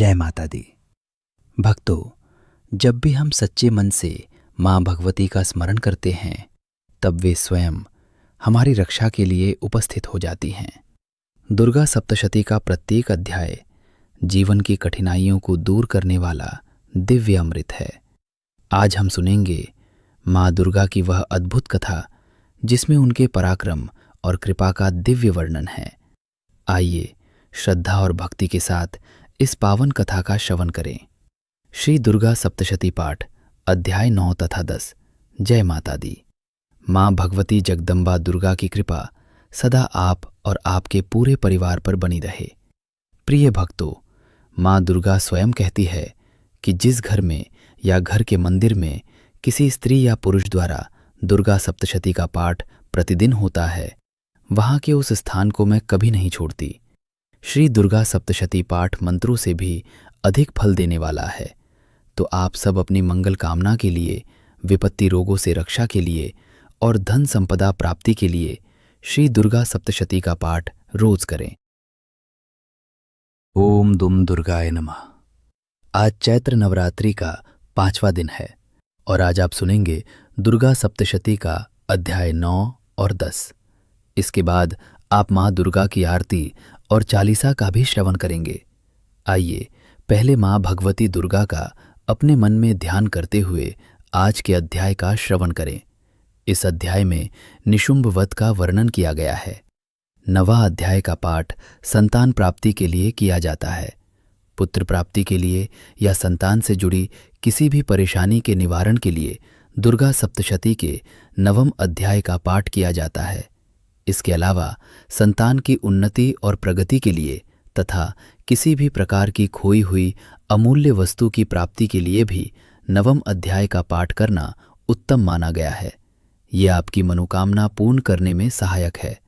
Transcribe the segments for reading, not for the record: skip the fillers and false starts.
जय माता दी। भक्तों, जब भी हम सच्चे मन से माँ भगवती का स्मरण करते हैं तब वे स्वयं हमारी रक्षा के लिए उपस्थित हो जाती हैं। दुर्गा सप्तशती का प्रत्येक अध्याय जीवन की कठिनाइयों को दूर करने वाला दिव्य अमृत है। आज हम सुनेंगे माँ दुर्गा की वह अद्भुत कथा जिसमें उनके पराक्रम और कृपा का दिव्य वर्णन है। आइए श्रद्धा और भक्ति के साथ इस पावन कथा का श्रवण करें। श्री दुर्गा सप्तशती पाठ अध्याय 9 तथा 10। जय माता दी। माँ भगवती जगदम्बा दुर्गा की कृपा सदा आप और आपके पूरे परिवार पर बनी रहे। प्रिय भक्तों, माँ दुर्गा स्वयं कहती है कि जिस घर में या घर के मंदिर में किसी स्त्री या पुरुष द्वारा दुर्गा सप्तशती का पाठ प्रतिदिन होता है, वहाँ के उस स्थान को मैं कभी नहीं छोड़ती। श्री दुर्गा सप्तशती पाठ मंत्रों से भी अधिक फल देने वाला है। तो आप सब अपनी मंगल कामना के लिए, विपत्ति रोगों से रक्षा के लिए और धन संपदा प्राप्ति के लिए श्री दुर्गा सप्तशती का पाठ रोज करें। ओम दुम दुर्गाय नमः। आज चैत्र नवरात्रि का 5वां दिन है और आज आप सुनेंगे दुर्गा सप्तशती का अध्याय 9 और 10। इसके बाद आप माँ दुर्गा की आरती और चालीसा का भी श्रवण करेंगे। आइए पहले माँ भगवती दुर्गा का अपने मन में ध्यान करते हुए आज के अध्याय का श्रवण करें। इस अध्याय में निशुंभ वध का वर्णन किया गया है। 9वां अध्याय का पाठ संतान प्राप्ति के लिए किया जाता है। पुत्र प्राप्ति के लिए या संतान से जुड़ी किसी भी परेशानी के निवारण के लिए दुर्गा सप्तशती के 9वें अध्याय का पाठ किया जाता है। इसके अलावा संतान की उन्नति और प्रगति के लिए तथा किसी भी प्रकार की खोई हुई अमूल्य वस्तु की प्राप्ति के लिए भी 9वें अध्याय का पाठ करना उत्तम माना गया है। ये आपकी मनोकामना पूर्ण करने में सहायक है।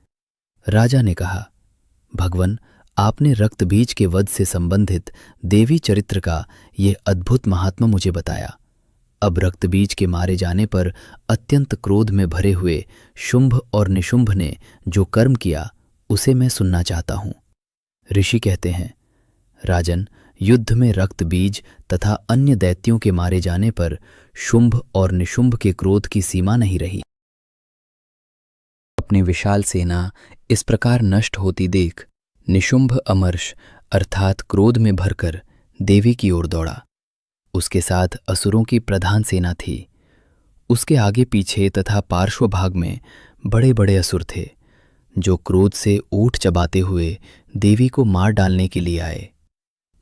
राजा ने कहा, भगवन, आपने रक्त बीज के वध से संबंधित देवी चरित्र का ये अद्भुत महात्मा मुझे बताया। अब रक्त बीज के मारे जाने पर अत्यंत क्रोध में भरे हुए शुंभ और निशुंभ ने जो कर्म किया उसे मैं सुनना चाहता हूँ। ऋषि कहते हैं, राजन, युद्ध में रक्त बीज तथा अन्य दैत्यों के मारे जाने पर शुंभ और निशुंभ के क्रोध की सीमा नहीं रही। अपनी विशाल सेना इस प्रकार नष्ट होती देख निशुंभ अमर्ष अर्थात क्रोध में भरकर देवी की ओर दौड़ा। उसके साथ असुरों की प्रधान सेना थी। उसके आगे पीछे तथा पार्श्व भाग में बड़े बड़े असुर थे जो क्रोध से ऊंट चबाते हुए देवी को मार डालने के लिए आए।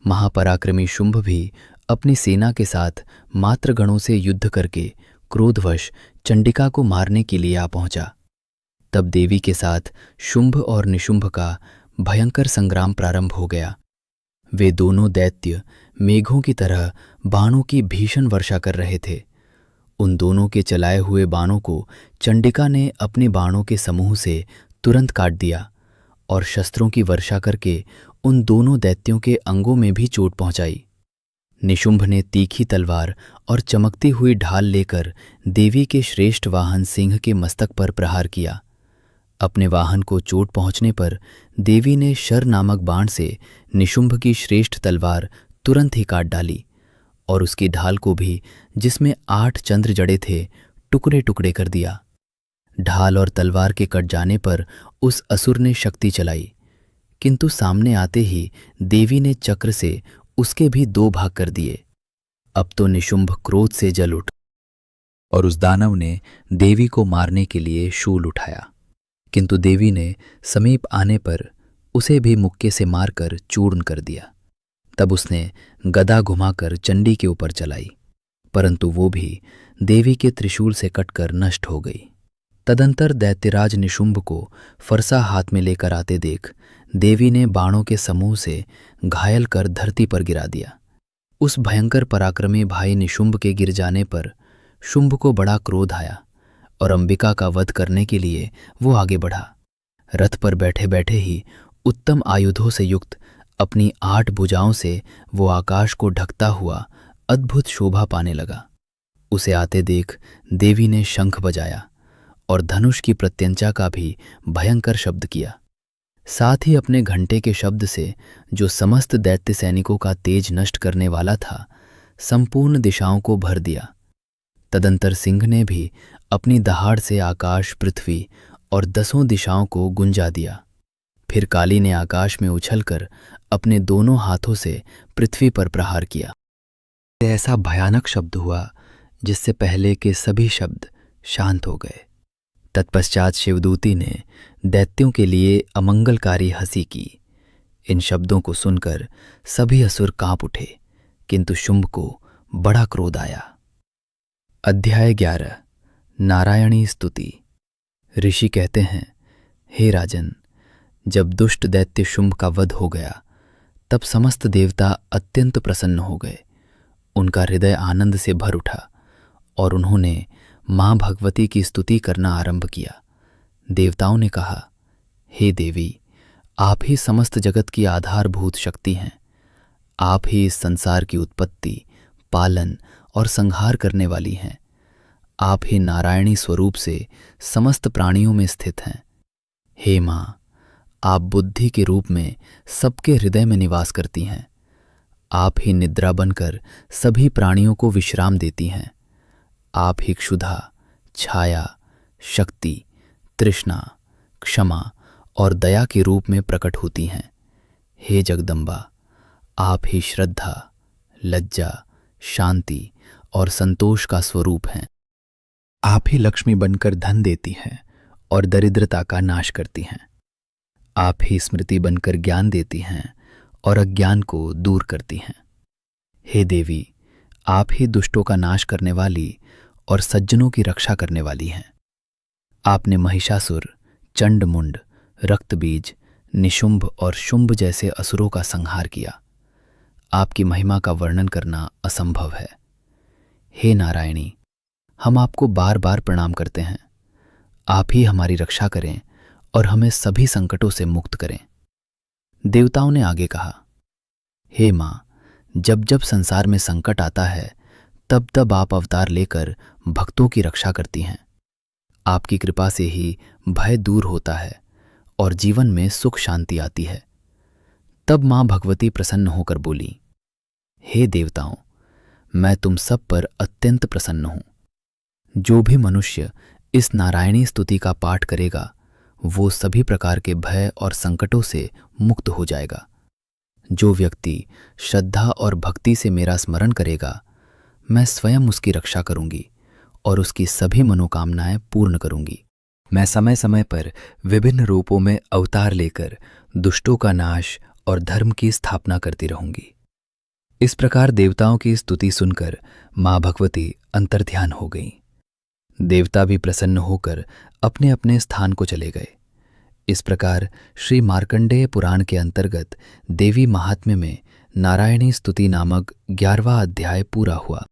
महापराक्रमी शुंभ भी अपनी सेना के साथ मात्र गणों से युद्ध करके क्रोधवश चंडिका को मारने के लिए आ पहुंचा। तब देवी के साथ शुंभ और निशुंभ का भयंकर संग्राम प्रारंभ हो गया। वे दोनों दैत्य मेघों की तरह बाणों की भीषण वर्षा कर रहे थे। उन दोनों के चलाए हुए बाणों को चंडिका ने अपने बाणों के समूह से तुरंत काट दिया और शस्त्रों की वर्षा करके उन दोनों दैत्यों के अंगों में भी चोट पहुंचाई। निशुंभ ने तीखी तलवार और चमकती हुई ढाल लेकर देवी के श्रेष्ठ वाहन सिंह के मस्तक पर प्रहार किया। अपने वाहन को चोट पहुंचने पर देवी ने शर नामक बाण से निशुंभ की श्रेष्ठ तलवार तुरंत ही काट डाली और उसकी ढाल को भी, जिसमें 8 चंद्र जड़े थे, टुकड़े टुकड़े कर दिया। ढाल और तलवार के कट जाने पर उस असुर ने शक्ति चलाई, किंतु सामने आते ही देवी ने चक्र से उसके भी 2 भाग कर दिए। अब तो निशुंभ क्रोध से जल उठ और उस दानव ने देवी को मारने के लिए शूल उठाया, किंतु देवी ने समीप आने पर उसे भी मुक्के से मारकर चूर्ण कर दिया। तब उसने गदा घुमाकर चंडी के ऊपर चलाई, परंतु वो भी देवी के त्रिशूल से कटकर नष्ट हो गई। तदंतर दैत्यराज निशुंभ को फरसा हाथ में लेकर आते देख देवी ने बाणों के समूह से घायल कर धरती पर गिरा दिया। उस भयंकर पराक्रमी भाई निशुंभ के गिर जाने पर शुंभ को बड़ा क्रोध आया और अंबिका का वध करने के लिए वो आगे बढ़ा। रथ पर बैठे बैठे ही उत्तम आयुधों से युक्त अपनी 8 भुजाओं से वो आकाश को ढकता हुआ अद्भुत शोभा पाने लगा। उसे आते देख देवी ने शंख बजाया और धनुष की प्रत्यंचा का भी भयंकर शब्द किया। साथ ही अपने घंटे के शब्द से, जो समस्त दैत्य सैनिकों का तेज नष्ट करने वाला था, संपूर्ण दिशाओं को भर दिया। तदंतर सिंह ने भी अपनी दहाड़ से आकाश, पृथ्वी और 10 दिशाओं को गुंजा दिया। फिर काली ने आकाश में उछलकर अपने दोनों हाथों से पृथ्वी पर प्रहार किया। ऐसा भयानक शब्द हुआ जिससे पहले के सभी शब्द शांत हो गए। तत्पश्चात शिवदूती ने दैत्यों के लिए अमंगलकारी हंसी की। इन शब्दों को सुनकर सभी असुर कांप उठे, किंतु शुंभ को बड़ा क्रोध आया। अध्याय 11 नारायणी स्तुति। ऋषि कहते हैं, हे राजन, जब दुष्ट दैत्य शुंभ का वध हो गया, तब समस्त देवता अत्यंत प्रसन्न हो गए। उनका हृदय आनंद से भर उठा और उन्होंने मां भगवती की स्तुति करना आरंभ किया। देवताओं ने कहा, हे देवी, आप ही समस्त जगत की आधारभूत शक्ति हैं। आप ही इस संसार की उत्पत्ति, पालन और संहार करने वाली हैं। आप ही नारायणी स्वरूप से समस्त प्राणियों में स्थित हैं। हे मां, आप बुद्धि के रूप में सबके हृदय में निवास करती हैं। आप ही निद्रा बनकर सभी प्राणियों को विश्राम देती हैं। आप ही क्षुधा, छाया, शक्ति, तृष्णा, क्षमा और दया के रूप में प्रकट होती हैं। हे जगदम्बा, आप ही श्रद्धा, लज्जा, शांति और संतोष का स्वरूप हैं। आप ही लक्ष्मी बनकर धन देती हैं और दरिद्रता का नाश करती हैं। आप ही स्मृति बनकर ज्ञान देती हैं और अज्ञान को दूर करती हैं। हे देवी, आप ही दुष्टों का नाश करने वाली और सज्जनों की रक्षा करने वाली हैं। आपने महिषासुर, चंडमुंड, रक्तबीज, निशुंभ और शुंभ जैसे असुरों का संहार किया। आपकी महिमा का वर्णन करना असंभव है। हे नारायणी, हम आपको बार बार प्रणाम करते हैं। आप ही हमारी रक्षा करें और हमें सभी संकटों से मुक्त करें। देवताओं ने आगे कहा, हे मां, जब जब संसार में संकट आता है, तब तब आप अवतार लेकर भक्तों की रक्षा करती हैं। आपकी कृपा से ही भय दूर होता है और जीवन में सुख शांति आती है। तब मां भगवती प्रसन्न होकर बोली, हे देवताओं, मैं तुम सब पर अत्यंत प्रसन्न हूं। जो भी मनुष्य इस नारायणी स्तुति का पाठ करेगा, वो सभी प्रकार के भय और संकटों से मुक्त हो जाएगा। जो व्यक्ति श्रद्धा और भक्ति से मेरा स्मरण करेगा, मैं स्वयं उसकी रक्षा करूंगी और उसकी सभी मनोकामनाएं पूर्ण करूंगी। मैं समय समय पर विभिन्न रूपों में अवतार लेकर दुष्टों का नाश और धर्म की स्थापना करती रहूंगी। इस प्रकार देवताओं की स्तुति सुनकर मां भगवती अंतर्ध्यान हो गईं। देवता भी प्रसन्न होकर अपने अपने स्थान को चले गए। इस प्रकार श्री मार्कंडेय पुराण के अंतर्गत देवी महात्म्य में नारायणी स्तुति नामक 11वां अध्याय पूरा हुआ।